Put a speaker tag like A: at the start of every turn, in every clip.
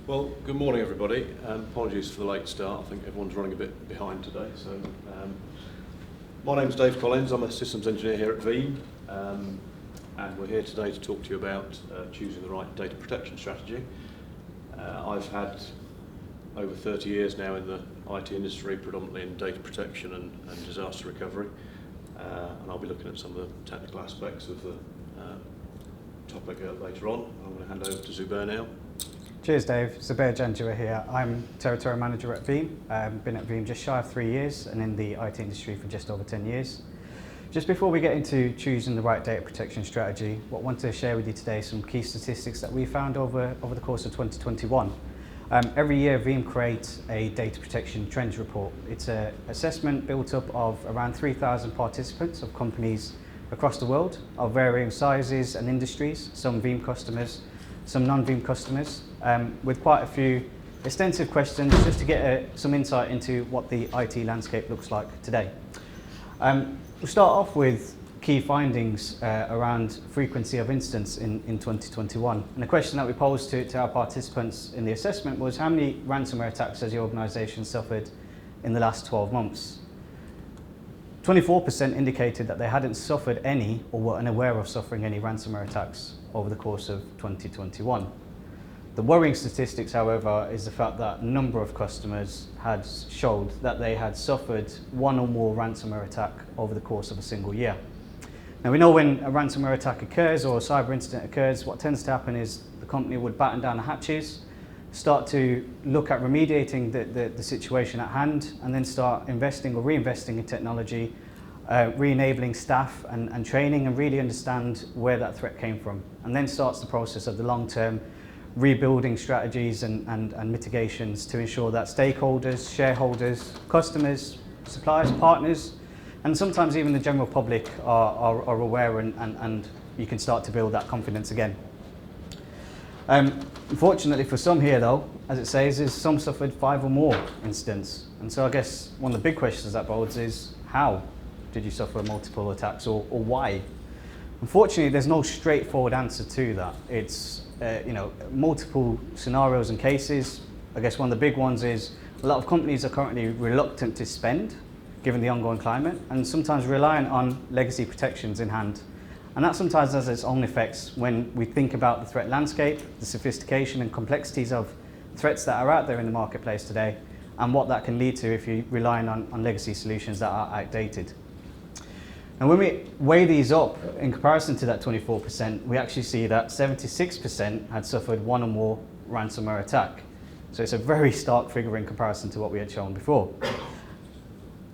A: Well, good morning everybody. Apologies for the late start. I think everyone's running a bit behind today. My name's Dave Collins. I'm a systems engineer here at Veeam, and we're here today to talk to you about choosing the right data protection strategy. I've had over 30 years now in the IT industry, predominantly in data protection and disaster recovery, and I'll be looking at some of the technical aspects of the topic later on. I'm going to hand over to Zubair now.
B: Cheers Dave, Zubair here. I'm Territory Manager at Veeam. I've been at Veeam just shy of 3 years and in the IT industry for just over 10 years. Just before we get into choosing the right data protection strategy, what I want to share with you today some key statistics that we found over the course of 2021. Every year Veeam creates a data protection trends report. It's an assessment built up of around 3,000 participants of companies across the world of varying sizes and industries, some Veeam customers, some non-Veeam customers, with quite a few extensive questions just to get some insight into what the IT landscape looks like today. We'll start off with key findings around frequency of incidents in 2021. And the question that we posed to our participants in the assessment was, how many ransomware attacks has your organisation suffered in the last 12 months? 24% indicated that they hadn't suffered any or were unaware of suffering any ransomware attacks over the course of 2021. The worrying statistics, however, is the fact that a number of customers had showed that they had suffered one or more ransomware attack over the course of a single year. Now we know when a ransomware attack occurs or a cyber incident occurs, what tends to happen is the company would batten down the hatches, start to look at remediating the situation at hand, and then start investing or reinvesting in technology, re-enabling staff and training, and really understand where that threat came from. And then starts the process of the long-term rebuilding strategies and mitigations to ensure that stakeholders, shareholders, customers, suppliers, partners, and sometimes even the general public are aware, and you can start to build that confidence again. Unfortunately for some here though, as it says, is some suffered 5 or more incidents. And so I guess one of the big questions that bodes is, how did you suffer multiple attacks, or why? Unfortunately, there's no straightforward answer to that. It's multiple scenarios and cases. I guess one of the big ones is a lot of companies are currently reluctant to spend, given the ongoing climate, and sometimes reliant on legacy protections in hand. And that sometimes has its own effects when we think about the threat landscape, the sophistication and complexities of threats that are out there in the marketplace today, and what that can lead to if you're relying on legacy solutions that are outdated. And when we weigh these up in comparison to that 24%, we actually see that 76% had suffered one or more ransomware attack. So it's a very stark figure in comparison to what we had shown before.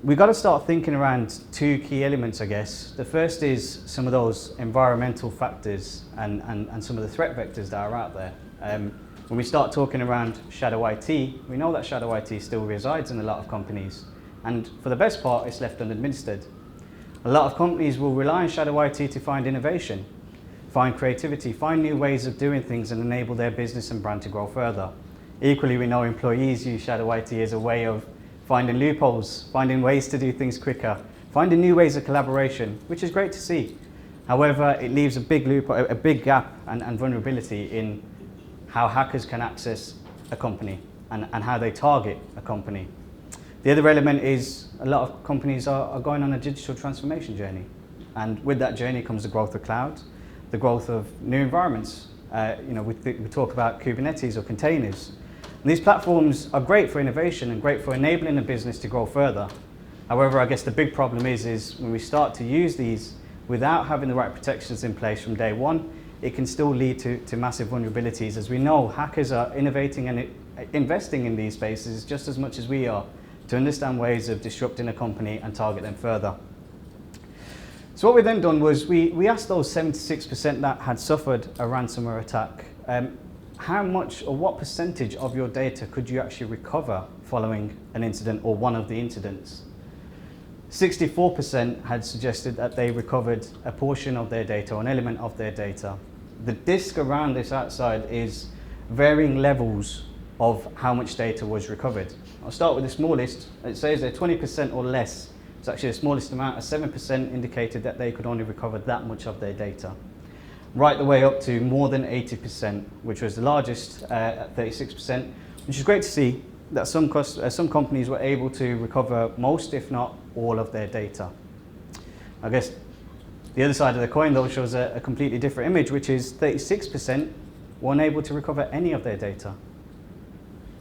B: We've got to start thinking around 2 key elements, I guess. The first is some of those environmental factors and some of the threat vectors that are out there. When we start talking around shadow IT, we know that shadow IT still resides in a lot of companies, and for the best part, it's left unadministered. A lot of companies will rely on shadow IT to find innovation, find creativity, find new ways of doing things, and enable their business and brand to grow further. Equally, we know employees use shadow IT as a way of finding loopholes, finding ways to do things quicker, finding new ways of collaboration, which is great to see. However, it leaves a big gap and vulnerability in how hackers can access a company and how they target a company. The other element is a lot of companies are going on a digital transformation journey. And with that journey comes the growth of cloud, the growth of new environments. We talk about Kubernetes or containers. And these platforms are great for innovation and great for enabling a business to grow further. However, I guess the big problem is when we start to use these without having the right protections in place from day one, it can still lead to massive vulnerabilities. As we know, hackers are innovating and investing in these spaces just as much as we are, to understand ways of disrupting a company and target them further. So what we then done was we asked those 76% that had suffered a ransomware attack, how much or what percentage of your data could you actually recover following an incident or one of the incidents? 64% had suggested that they recovered a portion of their data or an element of their data. The disk around this outside is varying levels of how much data was recovered. I'll start with the smallest. It says they're 20% or less. It's actually the smallest amount. 7% indicated that they could only recover that much of their data. right the way up to more than 80%, which was the largest at 36%, which is great to see that some companies were able to recover most, if not all, of their data. I guess the other side of the coin, though, shows a completely different image, which is 36% weren't able to recover any of their data.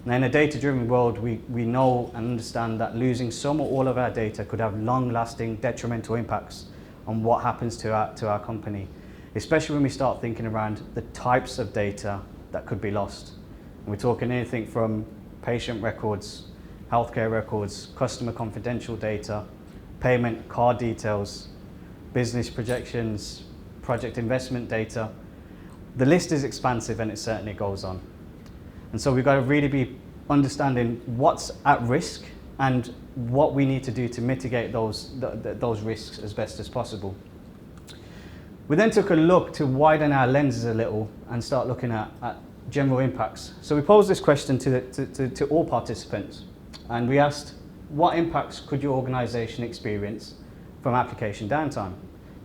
B: Now, in a data-driven world, we know and understand that losing some or all of our data could have long-lasting detrimental impacts on what happens to our company, especially when we start thinking around the types of data that could be lost. And we're talking anything from patient records, healthcare records, customer confidential data, payment card details, business projections, project investment data. The list is expansive and it certainly goes on. And so we've got to really be understanding what's at risk and what we need to do to mitigate those risks as best as possible. We then took a look to widen our lenses a little and start looking at general impacts. So we posed this question to all participants, and we asked, what impacts could your organization experience from application downtime?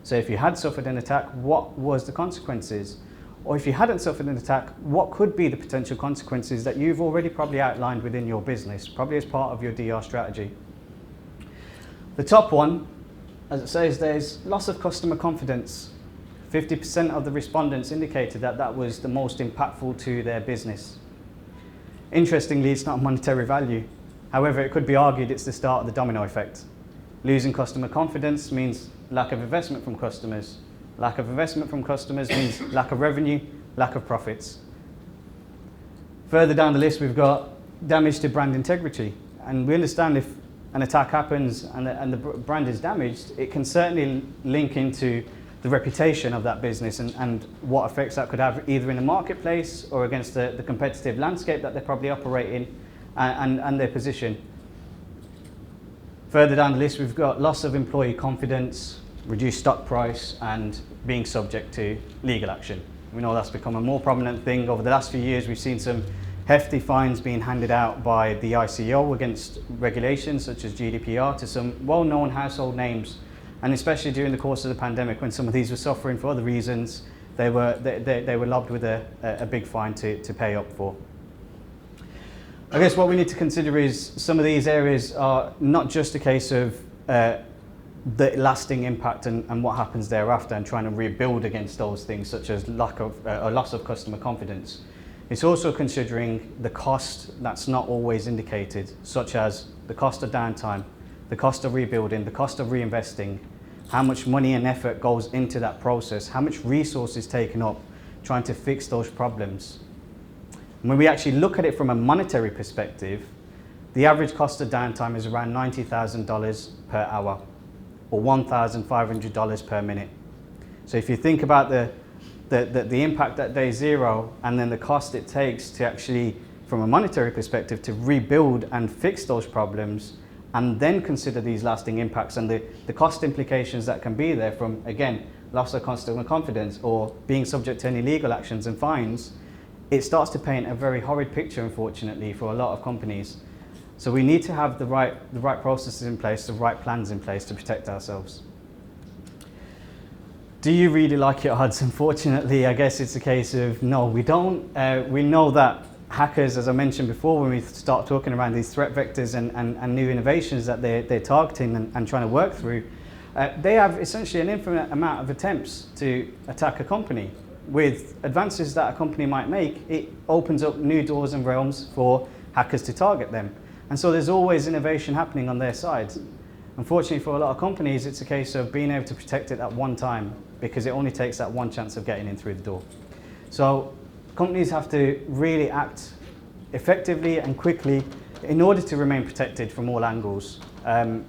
B: So if you had suffered an attack, what was the consequences? Or if you hadn't suffered an attack, what could be the potential consequences that you've already probably outlined within your business, probably as part of your DR strategy? The top one, as it says, there's loss of customer confidence. 50% of the respondents indicated that that was the most impactful to their business. Interestingly, it's not monetary value. However, it could be argued it's the start of the domino effect. Losing customer confidence means lack of investment from customers. Lack of investment from customers means lack of revenue, lack of profits. Further down the list, we've got damage to brand integrity. And we understand if an attack happens and the brand is damaged, it can certainly link into the reputation of that business and what effects that could have either in the marketplace or against the competitive landscape that they probably operate in and their position. Further down the list, we've got loss of employee confidence, reduced stock price, and being subject to legal action. We know that's become a more prominent thing. Over the last few years, we've seen some hefty fines being handed out by the ICO against regulations such as GDPR to some well-known household names. And especially during the course of the pandemic, when some of these were suffering for other reasons, they were lobbed with a big fine to pay up for. I guess what we need to consider is some of these areas are not just a case of the lasting impact and what happens thereafter and trying to rebuild against those things such as lack of loss of customer confidence. It's also considering the cost that's not always indicated, such as the cost of downtime, the cost of rebuilding, the cost of reinvesting, how much money and effort goes into that process, how much resource is taken up trying to fix those problems. And when we actually look at it from a monetary perspective, the average cost of downtime is around $90,000 per hour or $1,500 per minute. So if you think about the impact at day zero and then the cost it takes to actually, from a monetary perspective, to rebuild and fix those problems, and then consider these lasting impacts and the cost implications that can be there from, again, loss of customer confidence or being subject to any legal actions and fines, it starts to paint a very horrid picture, unfortunately, for a lot of companies. So we need to have the right processes in place, the right plans in place to protect ourselves. Do you really like your odds? Unfortunately, I guess it's a case of no, we don't. We know that hackers, as I mentioned before, when we start talking around these threat vectors and new innovations that they're targeting and trying to work through, they have essentially an infinite amount of attempts to attack a company. With advances that a company might make, it opens up new doors and realms for hackers to target them. And so there's always innovation happening on their side. Unfortunately, for a lot of companies, it's a case of being able to protect it at one time because it only takes that one chance of getting in through the door. So companies have to really act effectively and quickly in order to remain protected from all angles,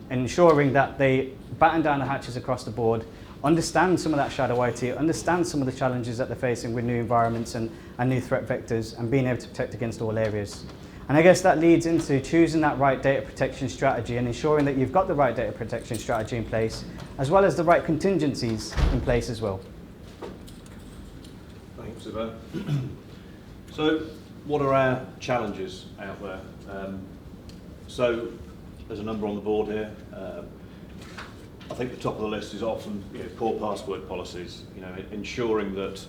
B: ensuring that they batten down the hatches across the board, understand some of that shadow IT, understand some of the challenges that they're facing with new environments and new threat vectors, and being able to protect against all areas. And I guess that leads into choosing that right data protection strategy and ensuring that you've got the right data protection strategy in place, as well as the right contingencies in place as well.
A: Thanks, Zubair. So, what are our challenges out there? So, there's a number on the board here. I think the top of the list is often poor password policies. Ensuring that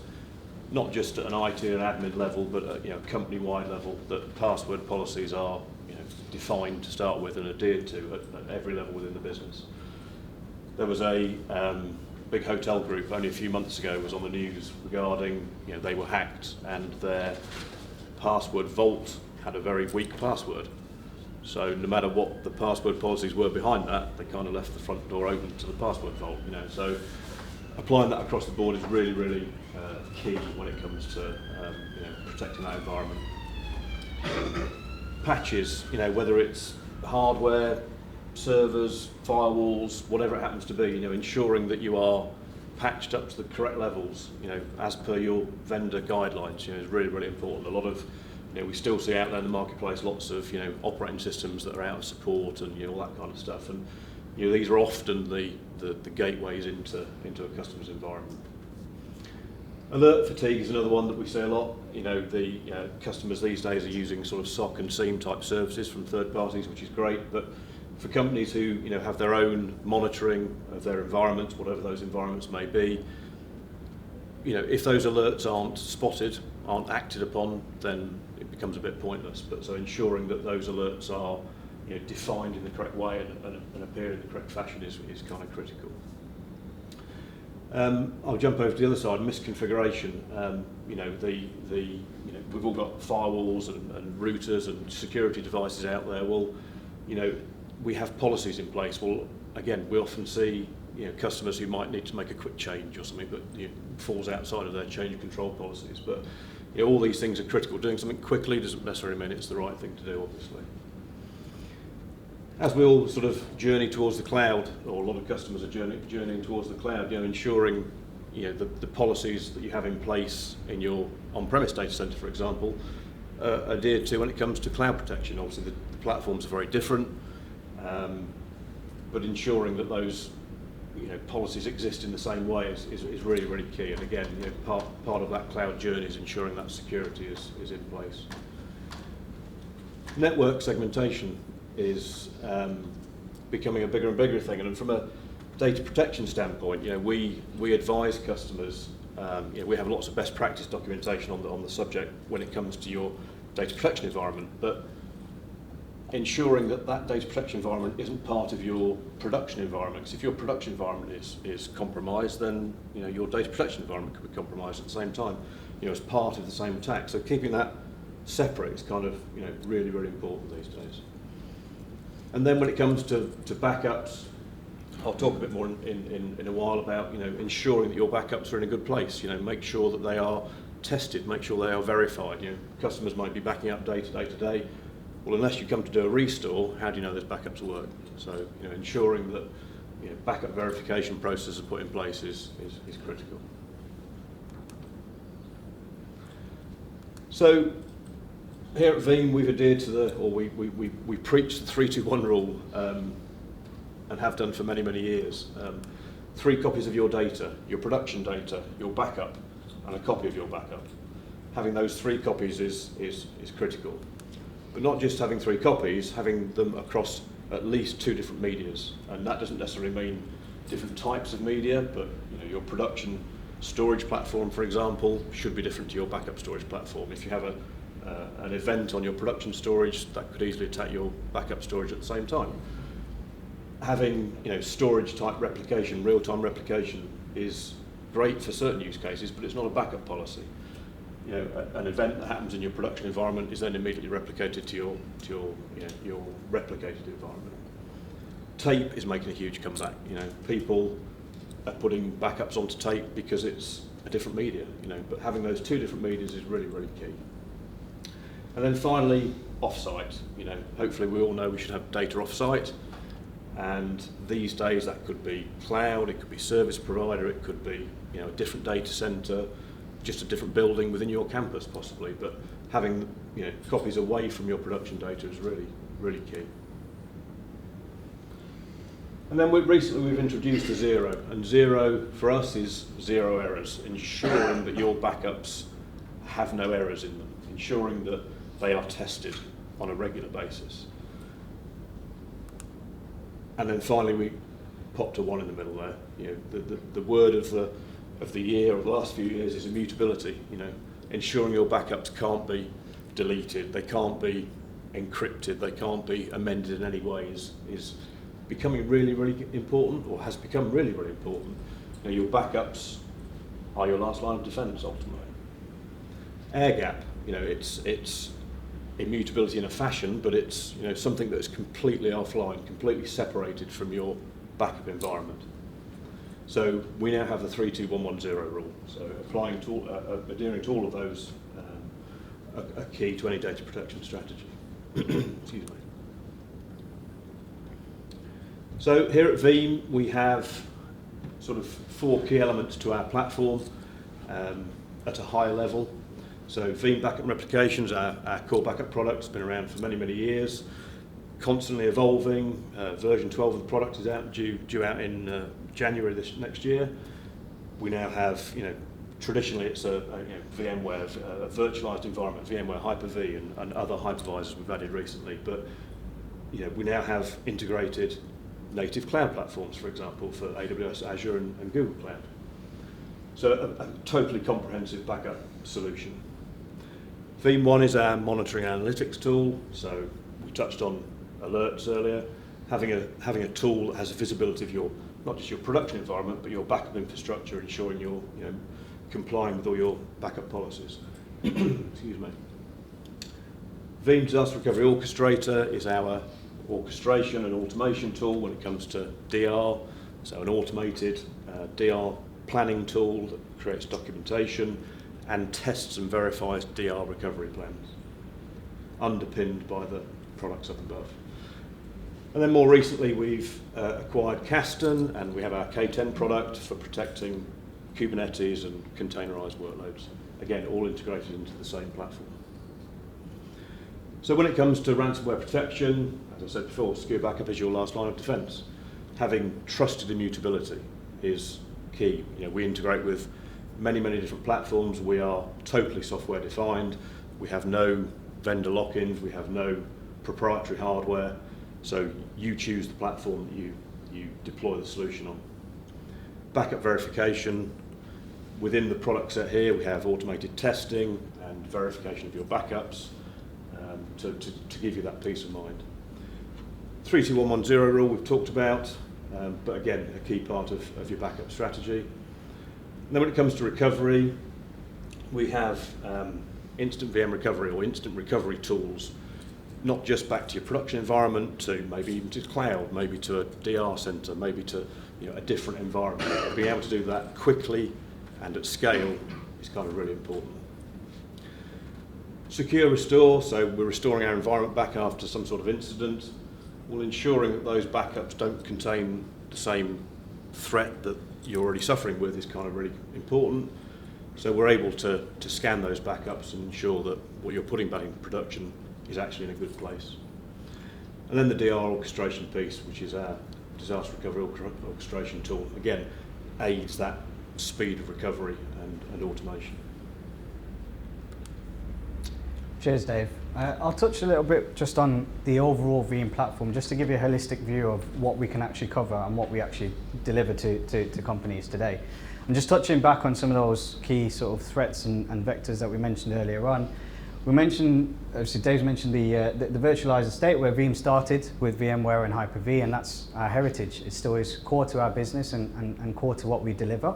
A: not just at an IT and admin level, but at company-wide level, that password policies are defined to start with and adhered to at every level within the business. There was a big hotel group only a few months ago was on the news regarding they were hacked and their password vault had a very weak password. So no matter what the password policies were behind that, they kind of left the front door open to the password vault. So applying that across the board is really, really key when it comes to protecting that environment. Patches, whether it's hardware, servers, firewalls, whatever it happens to be, ensuring that you are patched up to the correct levels, as per your vendor guidelines, is really, really important. A lot of, we still see out there in the marketplace lots of, operating systems that are out of support and all that kind of stuff. And these are often the gateways into a customer's environment. Alert fatigue is another one that we see a lot. The customers these days are using sort of SOC and SIEM type services from third parties, which is great. But for companies who have their own monitoring of their environments, whatever those environments may be, if those alerts aren't spotted, aren't acted upon, then it becomes a bit pointless. But so ensuring that those alerts are defined in the correct way and appear in the correct fashion is kind of critical. I'll jump over to the other side. Misconfiguration. We've all got firewalls and routers and security devices out there. Well, we have policies in place. Well, again, we often see customers who might need to make a quick change or something, but falls outside of their change of control policies. But all these things are critical. Doing something quickly doesn't necessarily mean it's the right thing to do, obviously. As we all sort of journey towards the cloud, or a lot of customers are journeying towards the cloud, ensuring the policies that you have in place in your on-premise data center, for example, adhered to when it comes to cloud protection. Obviously, the platforms are very different, but ensuring that those policies exist in the same way is really, really key. And again, part of that cloud journey is ensuring that security is in place. Network segmentation is becoming a bigger and bigger thing, and from a data protection standpoint, we advise customers. We have lots of best practice documentation on the subject when it comes to your data protection environment, but ensuring that data protection environment isn't part of your production environment. Because if your production environment is compromised, then your data protection environment could be compromised at the same time, as part of the same attack. So keeping that separate is kind of really, really important these days. And then when it comes to backups, I'll talk a bit more in a while about ensuring that your backups are in a good place. Make sure that they are tested, make sure they are verified. Customers might be backing up data day to day. Well, unless you come to do a restore, how do you know those backups will work? So ensuring that backup verification processes are put in place is critical. So here at Veeam, we've adhered to we preach the 3-2-1 rule and have done for many, many years. 3 copies of your data, your production data, your backup, and a copy of your backup. Having those 3 copies is critical. But not just having 3 copies, having them across at least 2 different medias. And that doesn't necessarily mean different types of media, but your production storage platform, for example, should be different to your backup storage platform. If you have an event on your production storage, that could easily attack your backup storage at the same time. Having storage type replication, real-time replication, is great for certain use cases, but it's not a backup policy. An event that happens in your production environment is then immediately replicated to your replicated environment. Tape is making a huge comeback. People are putting backups onto tape because it's a different media. But having those 2 different medias is really, really key. And then finally, offsite. Hopefully we all know we should have data offsite. And these days that could be cloud, it could be service provider, it could be a different data center, just a different building within your campus possibly. But having copies away from your production data is really, really key. And then recently we've introduced a zero, and zero for us is 0 errors, ensuring that your backups have no errors in them, ensuring that they are tested on a regular basis. And then finally popped a 1 in the middle there. The word of the year or the last few years is immutability. Ensuring your backups can't be deleted, they can't be encrypted, they can't be amended in any way is becoming really, really important, or has become really, really important. Your backups are your last line of defence ultimately. Air gap, it's immutability in a fashion, but it's something that's completely offline, completely separated from your backup environment. So we now have the 32110 rule. So adhering to all of those are key to any data protection strategy. Excuse me. So here at Veeam we have sort of 4 key elements to our platform at a high level. So Veeam Backup and Replications, our core backup product, has been around for many, many years, constantly evolving. Version 12 of the product is out, due out in January this next year. We now have, traditionally it's a VMware, a virtualized environment, VMware Hyper-V and other hypervisors we've added recently. But we now have integrated native cloud platforms, for example, for AWS, Azure and Google Cloud. So a totally comprehensive backup solution. Veeam One is our monitoring analytics tool. So we touched on alerts earlier. Having a tool that has a visibility of not just your production environment, but your backup infrastructure, ensuring you're complying with all your backup policies. Excuse me. Veeam Disaster Recovery Orchestrator is our orchestration and automation tool when it comes to DR. So an automated DR planning tool that creates documentation and tests and verifies DR recovery plans, underpinned by the products up above. And then more recently we've acquired Kasten, and we have our K10 product for protecting Kubernetes and containerized workloads. Again, all integrated into the same platform. So when it comes to ransomware protection, as I said before, secure backup is your last line of defense. Having trusted immutability is key. We integrate with many, many different platforms. We are totally software defined. We have no vendor lock-ins. We have no proprietary hardware. So you choose the platform that you deploy the solution on. Backup verification. Within the product set here, we have automated testing and verification of your backups to give you that peace of mind. 32110 rule we've talked about, but again, a key part of your backup strategy. And then when it comes to recovery, we have instant VM recovery or instant recovery tools, not just back to your production environment, to maybe even to cloud, maybe to a DR center, maybe to a different environment. Being able to do that quickly and at scale is kind of really important. Secure restore, so we're restoring our environment back after some sort of incident, while ensuring that those backups don't contain the same threat that you're already suffering with is kind of really important. So we're able to scan those backups and ensure that what you're putting back in production is actually in a good place. And then the DR orchestration piece, which is our disaster recovery orchestration tool, again, aids that speed of recovery and automation.
B: Cheers, Dave. I'll touch a little bit just on the overall Veeam platform, just to give you a holistic view of what we can actually cover and what we actually deliver to companies today. And just touching back on some of those key sort of threats and vectors that we mentioned earlier on. We mentioned, obviously Dave's mentioned the virtualized estate where Veeam started with VMware and Hyper-V, and that's our heritage. It still is core to our business and core to what we deliver.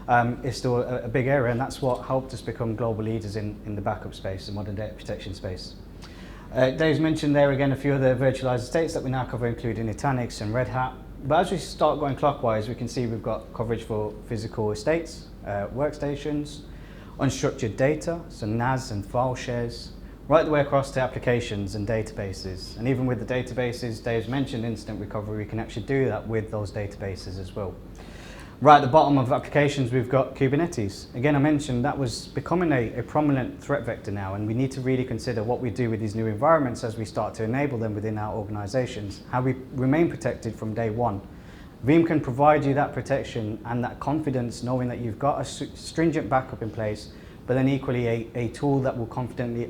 B: It's still a big area, and that's what helped us become global leaders in the backup space, the modern data protection space. Dave's mentioned there again a few of the virtualized estates that we now cover, including Nutanix and Red Hat. But as we start going clockwise, we can see we've got coverage for physical estates, workstations, unstructured data, so NAS and file shares, right the way across to applications and databases. And even with the databases, Dave's mentioned instant recovery, we can actually do that with those databases as well. Right at the bottom of applications, we've got Kubernetes. Again, I mentioned that was becoming a prominent threat vector now, and we need to really consider what we do with these new environments as we start to enable them within our organizations, how we remain protected from day one. Veeam can provide you that protection and that confidence, knowing that you've got a stringent backup in place, but then equally a tool that will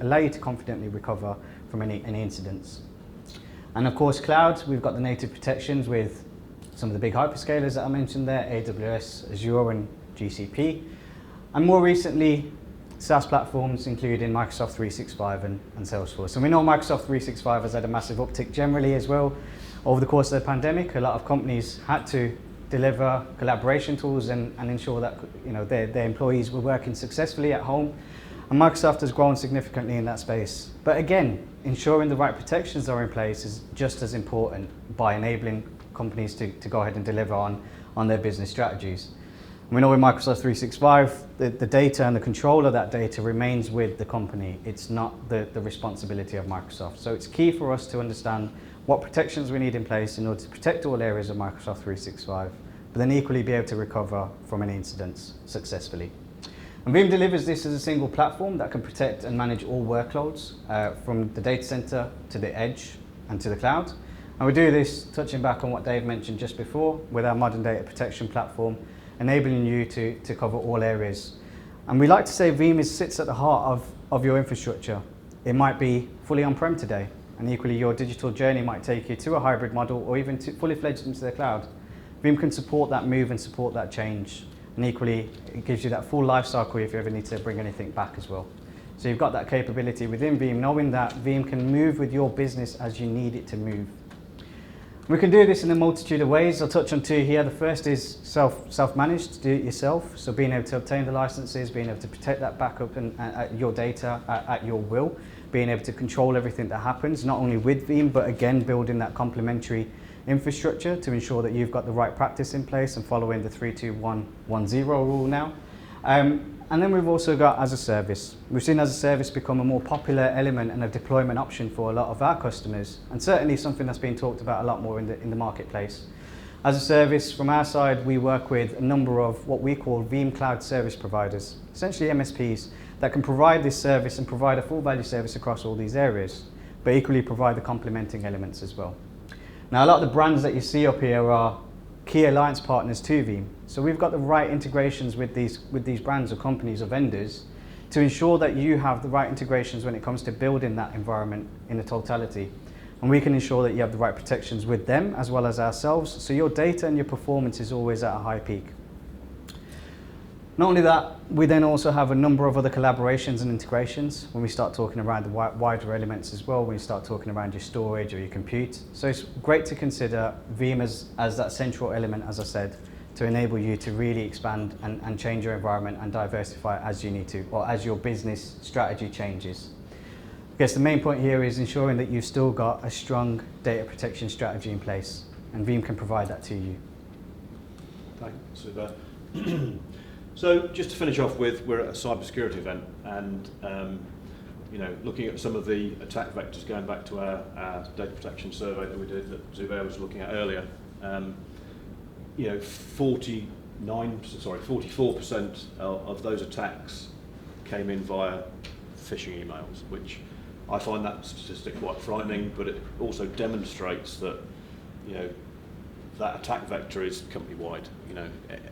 B: allow you to confidently recover from any incidents. And of course, cloud, we've got the native protections with some of the big hyperscalers that I mentioned there, AWS, Azure and GCP. And more recently, SaaS platforms including Microsoft 365 and Salesforce. And we know Microsoft 365 has had a massive uptick generally as well. Over the course of the pandemic, a lot of companies had to deliver collaboration tools and ensure that their employees were working successfully at home. And Microsoft has grown significantly in that space. But again, ensuring the right protections are in place is just as important by enabling companies to go ahead and deliver on their business strategies. And we know with Microsoft 365, the data and the control of that data remains with the company. It's not the responsibility of Microsoft. So it's key for us to understand what protections we need in place in order to protect all areas of Microsoft 365, but then equally be able to recover from any incidents successfully. And Veeam delivers this as a single platform that can protect and manage all workloads from the data center to the edge and to the cloud. And we do this, touching back on what Dave mentioned just before, with our modern data protection platform, enabling you to cover all areas. And we like to say Veeam sits at the heart of your infrastructure. It might be fully on-prem today, and equally your digital journey might take you to a hybrid model or even to fully fledged into the cloud. Veeam can support that move and support that change. And equally, it gives you that full life cycle if you ever need to bring anything back as well. So you've got that capability within Veeam, knowing that Veeam can move with your business as you need it to move. We can do this in a multitude of ways. I'll touch on two here. The first is self-managed, do it yourself. So being able to obtain the licenses, being able to protect that backup and your data at your will, being able to control everything that happens, not only with Veeam, but again, building that complementary infrastructure to ensure that you've got the right practice in place and following the 3-2-1-1-0 rule now. And then we've also got as a service. We've seen as a service become a more popular element and a deployment option for a lot of our customers, and certainly something that's been talked about a lot more in the marketplace. As a service, from our side, we work with a number of what we call Veeam Cloud Service Providers, essentially MSPs, that can provide this service and provide a full value service across all these areas, but equally provide the complementing elements as well. Now, a lot of the brands that you see up here are key alliance partners to Veeam. So we've got the right integrations with these brands or companies or vendors to ensure that you have the right integrations when it comes to building that environment in the totality. And we can ensure that you have the right protections with them as well as ourselves, so your data and your performance is always at a high peak. Not only that, we then also have a number of other collaborations and integrations when we start talking around the wider elements as well, when you start talking around your storage or your compute. So it's great to consider Veeam as that central element, as I said, to enable you to really expand and change your environment and diversify as you need to, or as your business strategy changes. I guess the main point here is ensuring that you've still got a strong data protection strategy in place, and Veeam can provide that to you.
A: Thanks, Zubair. So just to finish off with, we're at a cybersecurity event, and looking at some of the attack vectors, going back to our data protection survey that we did that Zubair was looking at earlier. 44% of those attacks came in via phishing emails, which I find that statistic quite frightening, but it also demonstrates that that attack vector is company-wide.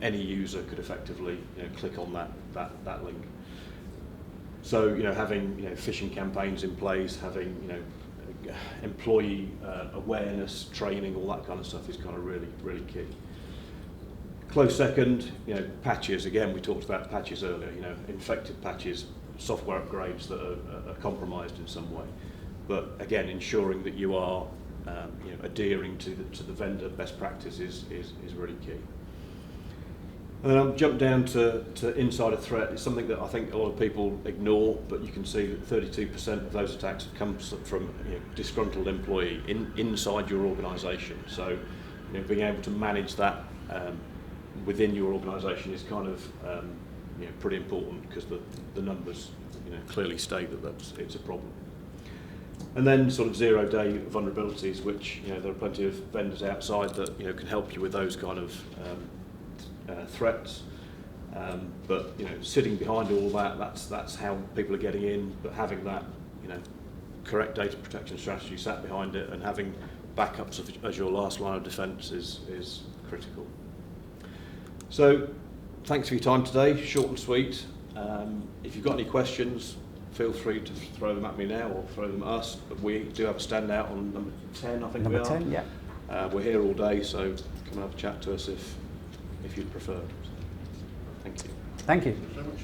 A: Any user could effectively click on that link. So having phishing campaigns in place, having employee awareness training, all that kind of stuff is kind of really key. Close second, patches. Again, we talked about patches earlier. Infected patches, software upgrades that are compromised in some way. But again, ensuring that you are adhering to the vendor best practice is really key. And then I'll jump down to insider threat. It's something that I think a lot of people ignore, but you can see that 32% of those attacks have come from disgruntled employee inside your organisation. So being able to manage that within your organisation is kind of pretty important, because the numbers clearly state that it's a problem. And then sort of 0-day vulnerabilities, which there are plenty of vendors outside that can help you with those kind of threats. But sitting behind all that, that's how people are getting in. But having that correct data protection strategy sat behind it, and having backups as your last line of defence is critical. So thanks for your time today, short and sweet. If you've got any questions, feel free to throw them at me now or throw them at us. But we do have a standout on number 10, I think we are.
B: Number 10, yeah.
A: We're here all day, so come and have a chat to us if you'd prefer. Thank you.
B: Thank you.
C: Thank you so much.